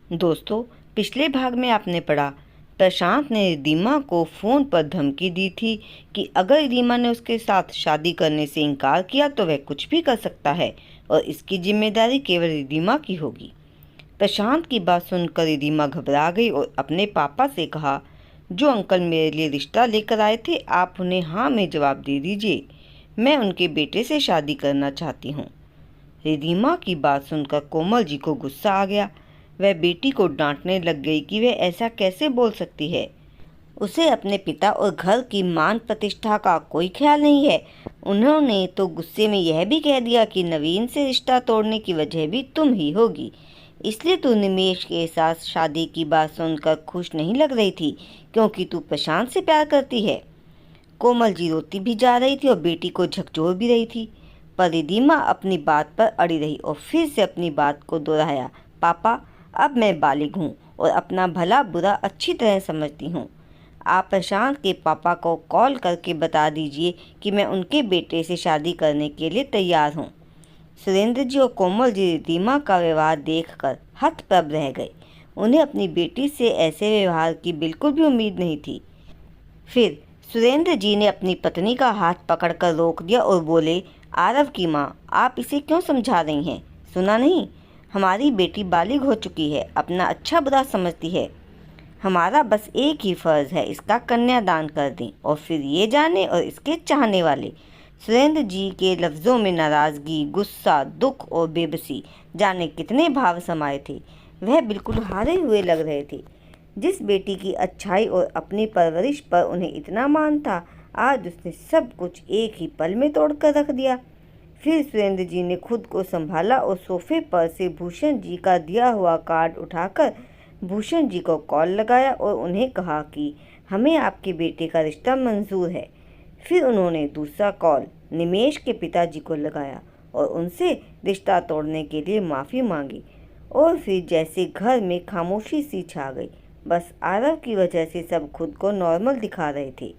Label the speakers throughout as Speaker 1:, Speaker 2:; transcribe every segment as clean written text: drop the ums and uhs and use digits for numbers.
Speaker 1: दोस्तों, पिछले भाग में आपने पढ़ा, प्रशांत ने रिद्धिमा को फ़ोन पर धमकी दी थी कि अगर रिद्धिमा ने उसके साथ शादी करने से इनकार किया तो वह कुछ भी कर सकता है और इसकी जिम्मेदारी केवल रिद्धिमा की होगी। प्रशांत की बात सुनकर रिद्धिमा घबरा गई और अपने पापा से कहा, जो अंकल मेरे लिए रिश्ता लेकर आए थे, आप उन्हें हाँ में जवाब दे दीजिए। मैं उनके बेटे से शादी करना चाहती हूँ। रिद्धिमा की बात सुनकर कोमल जी को गुस्सा आ गया। वह बेटी को डांटने लग गई कि वह ऐसा कैसे बोल सकती है। उसे अपने पिता और घर की मान प्रतिष्ठा का कोई ख्याल नहीं है। उन्होंने तो गुस्से में यह भी कह दिया कि नवीन से रिश्ता तोड़ने की वजह भी तुम ही होगी, इसलिए तू निमेश के साथ शादी की बात सुनकर खुश नहीं लग रही थी, क्योंकि तू प्रशांत से प्यार करती है। कोमल जी रोती भी जा रही थी और बेटी को झकझोर भी रही थी, पर रिद्धिमा अपनी बात पर अड़ी रही और फिर से अपनी बात को दोहराया, पापा, अब मैं बालिग हूँ और अपना भला बुरा अच्छी तरह समझती हूँ। आप प्रशांत के पापा को कॉल करके बता दीजिए कि मैं उनके बेटे से शादी करने के लिए तैयार हूँ। सुरेंद्र जी और कोमल जी रिद्धिमा का व्यवहार देखकर हतप्रभ रह गए। उन्हें अपनी बेटी से ऐसे व्यवहार की बिल्कुल भी उम्मीद नहीं थी। फिर सुरेंद्र जी ने अपनी पत्नी का हाथ पकड़कर रोक दिया और बोले, आरव की माँ, आप इसे क्यों समझा रही हैं? सुना नहीं? हमारी बेटी बालिग हो चुकी है, अपना अच्छा बुरा समझती है। हमारा बस एक ही फर्ज है, इसका कन्यादान कर दें और फिर ये जाने और इसके चाहने वाले। सुरेंद्र जी के लफ्ज़ों में नाराज़गी, गुस्सा, दुख और बेबसी जाने कितने भाव समाये थे। वह बिल्कुल हारे हुए लग रहे थे। जिस बेटी की अच्छाई और अपनी परवरिश पर उन्हें इतना मान था, आज उसने सब कुछ एक ही पल में तोड़ कर रख दिया। फिर सुरेंद्र जी ने खुद को संभाला और सोफे पर से भूषण जी का दिया हुआ कार्ड उठाकर भूषण जी को कॉल लगाया और उन्हें कहा कि हमें आपके बेटे का रिश्ता मंजूर है। फिर उन्होंने दूसरा कॉल निमेश के पिताजी को लगाया और उनसे रिश्ता तोड़ने के लिए माफ़ी मांगी। और फिर जैसे घर में खामोशी सी छा गई। बस आरव की वजह से सब खुद को नॉर्मल दिखा रहे थे।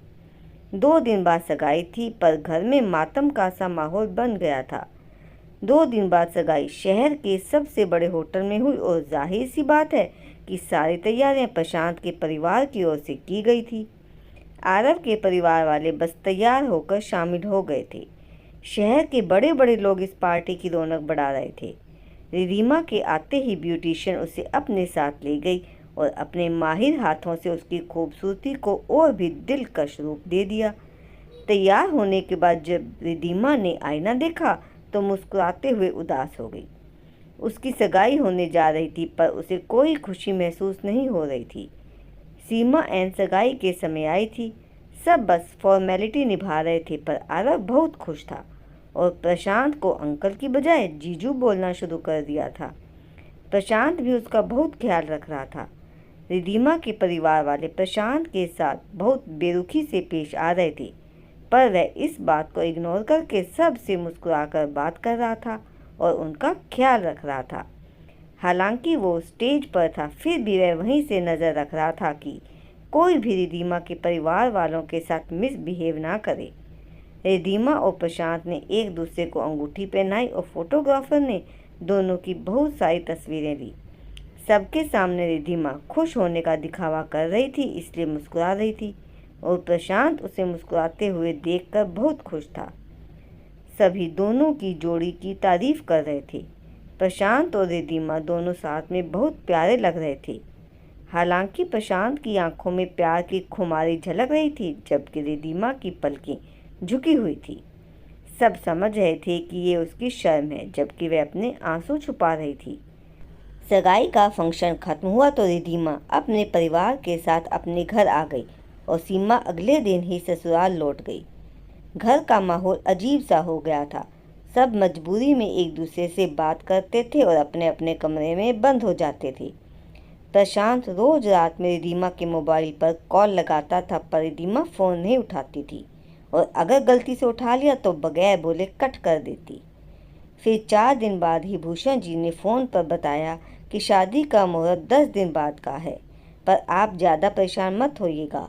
Speaker 1: 2 दिन बाद सगाई थी, पर घर में मातम का सा माहौल बन गया था। 2 दिन बाद सगाई शहर के सबसे बड़े होटल में हुई और जाहिर सी बात है कि सारी तैयारियां प्रशांत के परिवार की ओर से की गई थी। आरव के परिवार वाले बस तैयार होकर शामिल हो गए थे। शहर के बड़े बड़े लोग इस पार्टी की रौनक बढ़ा रहे थे। रिद्धिमा के आते ही ब्यूटिशियन उसे अपने साथ ले गई और अपने माहिर हाथों से उसकी खूबसूरती को और भी दिलकश रूप दे दिया। तैयार होने के बाद जब रिद्धिमा ने आईना देखा तो मुस्कुराते हुए उदास हो गई। उसकी सगाई होने जा रही थी, पर उसे कोई खुशी महसूस नहीं हो रही थी। सीमा एन सगाई के समय आई थी। सब बस फॉर्मेलिटी निभा रहे थे, पर आरव बहुत खुश था और प्रशांत को अंकल की बजाय जीजू बोलना शुरू कर दिया था। प्रशांत भी उसका बहुत ख्याल रख रहा था। रिद्धिमा के परिवार वाले प्रशांत के साथ बहुत बेरुखी से पेश आ रहे थे, पर वह इस बात को इग्नोर करके सबसे मुस्कुराकर बात कर रहा था और उनका ख्याल रख रहा था। हालांकि वो स्टेज पर था, फिर भी वह वहीं से नज़र रख रहा था कि कोई भी रिद्धिमा के परिवार वालों के साथ मिसबिहेव ना करे। रिद्धिमा और प्रशांत ने एक दूसरे को अंगूठी पहनाई और फोटोग्राफर ने दोनों की बहुत सारी तस्वीरें ली। सबके सामने रिद्धिमा खुश होने का दिखावा कर रही थी, इसलिए मुस्कुरा रही थी और प्रशांत उसे मुस्कुराते हुए देखकर बहुत खुश था। सभी दोनों की जोड़ी की तारीफ कर रहे थे। प्रशांत और रिद्धिमा दोनों साथ में बहुत प्यारे लग रहे थे। हालांकि प्रशांत की आंखों में प्यार की खुमारी झलक रही थी, जबकि रिद्धिमा की पलकें झुकी हुई थी। सब समझ रहे थे कि ये उसकी शर्म है, जबकि वह अपने आंसू छुपा रही थी। सगाई का फंक्शन खत्म हुआ तो रिद्धिमा अपने परिवार के साथ अपने घर आ गई और सीमा अगले दिन ही ससुराल लौट गई। घर का माहौल अजीब सा हो गया था। सब मजबूरी में एक दूसरे से बात करते थे और अपने अपने कमरे में बंद हो जाते थे। प्रशांत रोज रात में रिद्धिमा के मोबाइल पर कॉल लगाता था, पर रिद्धिमा फ़ोन नहीं उठाती थी और अगर गलती से उठा लिया तो बगैर बोले कट कर देती। फिर 4 दिन बाद ही भूषण जी ने फ़ोन पर बताया कि शादी का मुहूर्त 10 दिन बाद का है, पर आप ज़्यादा परेशान मत होइएगा।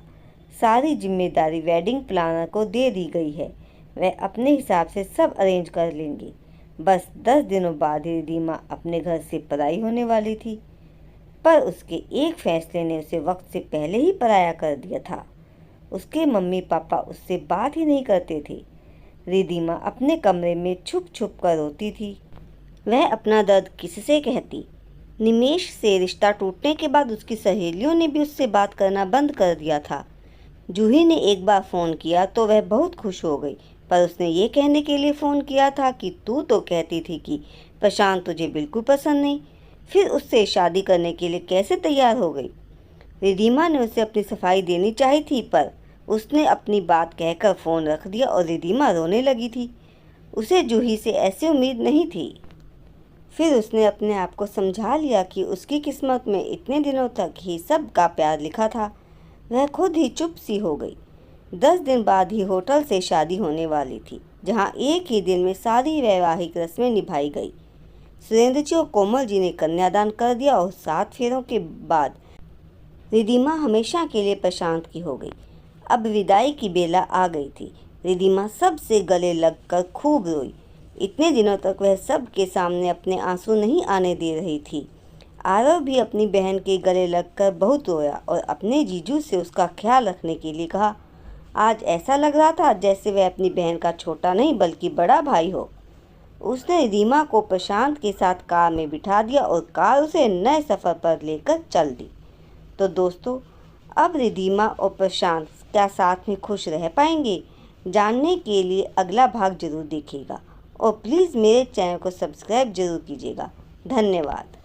Speaker 1: सारी जिम्मेदारी वेडिंग प्लानर को दे दी गई है, वह अपने हिसाब से सब अरेंज कर लेंगे। बस 10 दिनों बाद ही रिद्धिमा अपने घर से पराई होने वाली थी। पर उसके एक फैसले ने उसे वक्त से पहले ही पराया कर दिया था। उसके मम्मी पापा उससे बात ही नहीं करते थे। रिद्धिमा अपने कमरे में छुप छुप कर रोती थी। वह अपना दर्द किससे कहती? निमेश से रिश्ता टूटने के बाद उसकी सहेलियों ने भी उससे बात करना बंद कर दिया था। जूही ने एक बार फ़ोन किया तो वह बहुत खुश हो गई, पर उसने ये कहने के लिए फ़ोन किया था कि तू तो कहती थी कि प्रशांत तुझे बिल्कुल पसंद नहीं, फिर उससे शादी करने के लिए कैसे तैयार हो गई? रिद्धिमा ने उसे अपनी सफाई देनी चाहिए थी, पर उसने अपनी बात कहकर फ़ोन रख दिया और रिद्धिमा रोने लगी थी। उसे जूही से ऐसी उम्मीद नहीं थी। फिर उसने अपने आप को समझा लिया कि उसकी किस्मत में इतने दिनों तक ही सब का प्यार लिखा था। वह खुद ही चुप सी हो गई। 10 दिन बाद ही होटल से शादी होने वाली थी, जहां एक ही दिन में सारी वैवाहिक रस्में निभाई गई। सुरेंद्र जी और कोमल जी ने कन्यादान कर दिया और 7 फेरों के बाद रिद्धिमा हमेशा के लिए प्रशांत की हो गई। अब विदाई की बेला आ गई थी। रिद्धिमा सबसे गले लगकर खूब रोई। इतने दिनों तक वह सबके सामने अपने आंसू नहीं आने दे रही थी। आरव भी अपनी बहन के गले लगकर बहुत रोया और अपने जीजू से उसका ख्याल रखने के लिए कहा। आज ऐसा लग रहा था जैसे वह अपनी बहन का छोटा नहीं बल्कि बड़ा भाई हो। उसने रिद्धिमा को प्रशांत के साथ कार में बिठा दिया और कार उसे नए सफ़र पर लेकर चल दी। तो दोस्तों, अब रिद्धिमा और प्रशांत क्या साथ में खुश रह पाएंगे? जानने के लिए अगला भाग जरूर देखिएगा और प्लीज़ मेरे चैनल को सब्सक्राइब जरूर कीजिएगा। धन्यवाद।